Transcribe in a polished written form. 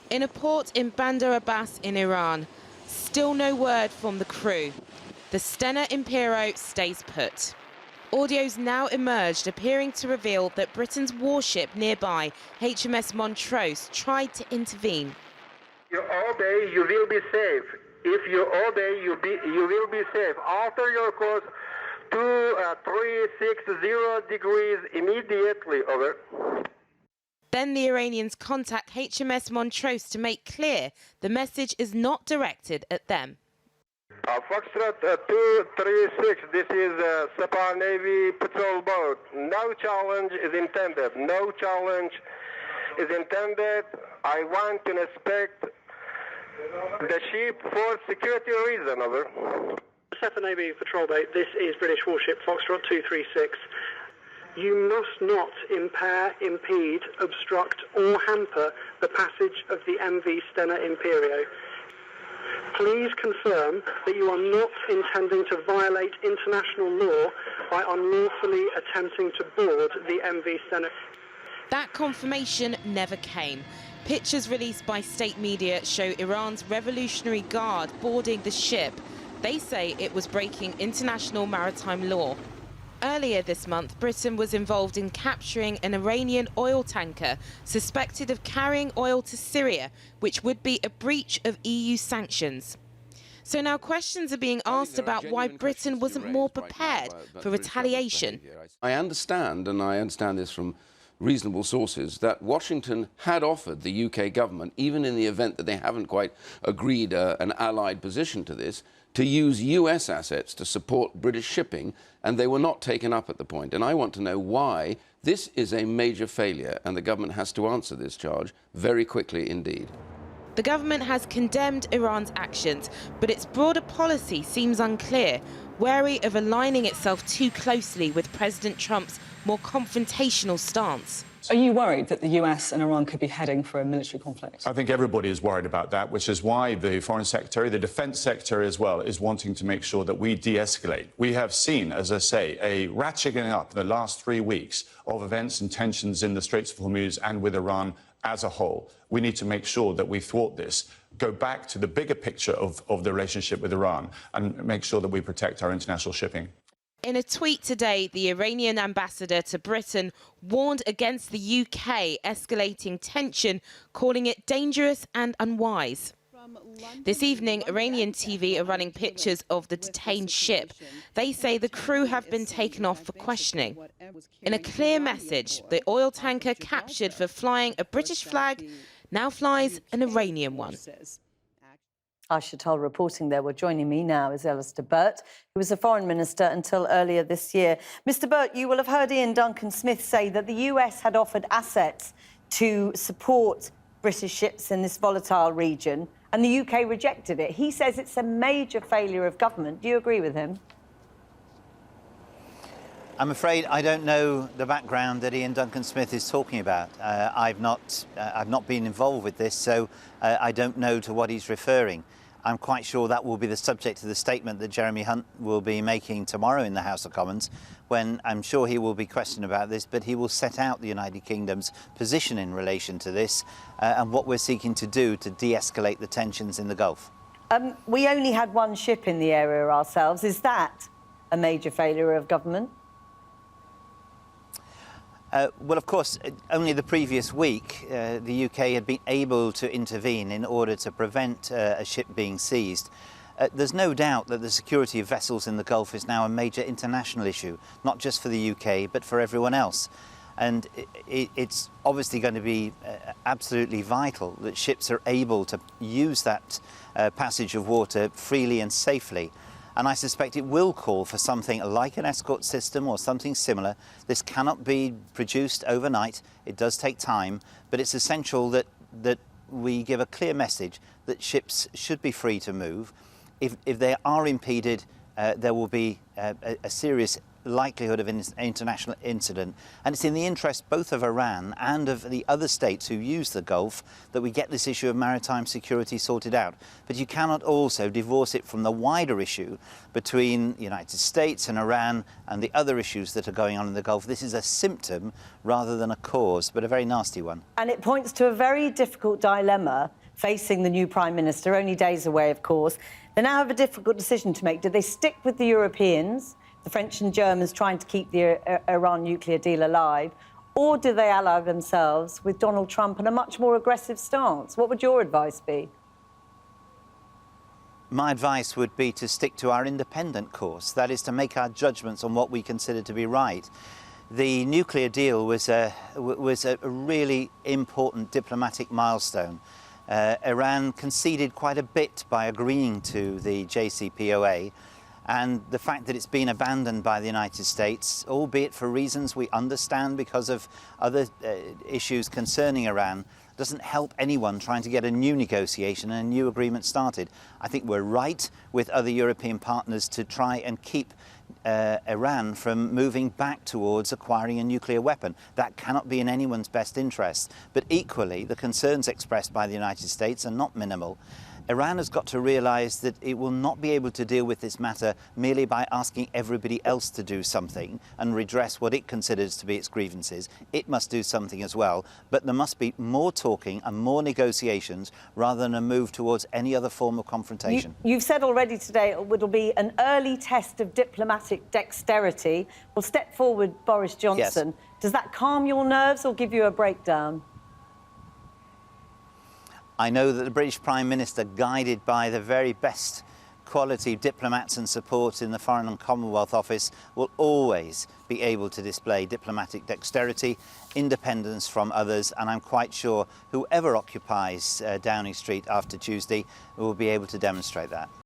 In a port in Bandar Abbas in Iran, still no word from the crew. The Stena Impero stays put. Audio's now emerged appearing to reveal that Britain's warship nearby, HMS Montrose, tried to intervene. You obey, you will be safe. If you obey, you will be safe. Alter your course to 360 degrees immediately, over. Then the Iranians contact HMS Montrose to make clear the message is not directed at them. Foxtrot 236, this is Separ Navy patrol boat. No challenge is intended. No challenge is intended. I want to inspect the ship for security reason, over. Separ Navy patrol boat, this is British warship Foxtrot 236. You must not impair, impede, obstruct or hamper the passage of the MV Stena Impero. Please confirm that you are not intending to violate international law by unlawfully attempting to board the MV Stena. That confirmation never came. Pictures released by state media show Iran's Revolutionary Guard boarding the ship. They say it was breaking international maritime law. Earlier this month, Britain was involved in capturing an Iranian oil tanker suspected of carrying oil to Syria, which would be a breach of EU sanctions. So now questions are being asked about why Britain wasn't more prepared for retaliation. I understand, and I understand this from reasonable sources, that Washington had offered the UK government, even in the event that they haven't quite agreed an allied position to this, to use US assets to support British shipping, and they were not taken up at the point. And I want to know why this is a major failure, and the government has to answer this charge very quickly indeed. The government has condemned Iran's actions, but its broader policy seems unclear, wary of aligning itself too closely with President Trump's more confrontational stance. Are you worried that the US and Iran could be heading for a military conflict? I think everybody is worried about that, which is why the Foreign Secretary, the Defence Secretary as well, is wanting to make sure that we de-escalate. We have seen, as I say, a ratcheting up in the last 3 weeks of events and tensions in the Straits of Hormuz and with Iran as a whole. We need to make sure that we thwart this, go back to the bigger picture of the relationship with Iran and make sure that we protect our international shipping. In a tweet today, the Iranian ambassador to Britain warned against the UK escalating tension, calling it dangerous and unwise. This evening, Iranian TV are running pictures of the detained ship. They say the crew have been taken off for questioning. In a clear message, the oil tanker captured for flying a British flag now flies an Iranian one. Ashatal reporting there. Well, joining me now is Alistair Burt, who was a foreign minister until earlier this year. Mr. Burt, you will have heard Ian Duncan-Smith say that the US had offered assets to support British ships in this volatile region, and the UK rejected it. He says it's a major failure of government. Do you agree with him? I'm afraid I don't know the background that Ian Duncan-Smith is talking about. I've not been involved with this, so I don't know to what he's referring. I'm quite sure that will be the subject of the statement that Jeremy Hunt will be making tomorrow in the House of Commons, when I'm sure he will be questioned about this, but he will set out the United Kingdom's position in relation to this and what we're seeking to do to de-escalate the tensions in the Gulf. We only had one ship in the area ourselves. Is that a major failure of government? Well, of course, only the previous week the UK had been able to intervene in order to prevent a ship being seized. There's no doubt that the security of vessels in the Gulf is now a major international issue, not just for the UK, but for everyone else. And it's obviously going to be absolutely vital that ships are able to use that passage of water freely and safely. And I suspect it will call for something like an escort system or something similar. This cannot be produced overnight. It does take time, but it's essential that we give a clear message that ships should be free to move. If they are impeded, there will be a serious likelihood of an international incident. And it's in the interest both of Iran and of the other states who use the Gulf that we get this issue of maritime security sorted out. But you cannot also divorce it from the wider issue between the United States and Iran and the other issues that are going on in the Gulf. This is a symptom rather than a cause, but a very nasty one. And it points to a very difficult dilemma facing the new Prime Minister, only days away, of course. They now have a difficult decision to make. Do they stick with the Europeans, the French and Germans trying to keep the Iran nuclear deal alive, or do they ally themselves with Donald Trump and a much more aggressive stance? What would your advice be? My advice would be to stick to our independent course, that is to make our judgments on what we consider to be right. The nuclear deal was a really important diplomatic milestone. Iran conceded quite a bit by agreeing to the JCPOA, and the fact that it's been abandoned by the United States, albeit for reasons we understand because of other issues concerning Iran, doesn't help anyone trying to get a new negotiation and a new agreement started. I think we're right with other European partners to try and keep Iran from moving back towards acquiring a nuclear weapon. That cannot be in anyone's best interest. But equally, the concerns expressed by the United States are not minimal. Iran has got to realise that it will not be able to deal with this matter merely by asking everybody else to do something and redress what it considers to be its grievances. It must do something as well, but there must be more talking and more negotiations rather than a move towards any other form of confrontation. You've said already today it'll be an early test of diplomatic dexterity. Well, step forward, Boris Johnson. Yes. Does that calm your nerves or give you a breakdown? I know that the British Prime Minister, guided by the very best quality diplomats and support in the Foreign and Commonwealth Office, will always be able to display diplomatic dexterity, independence from others, and I'm quite sure whoever occupies Downing Street after Tuesday will be able to demonstrate that.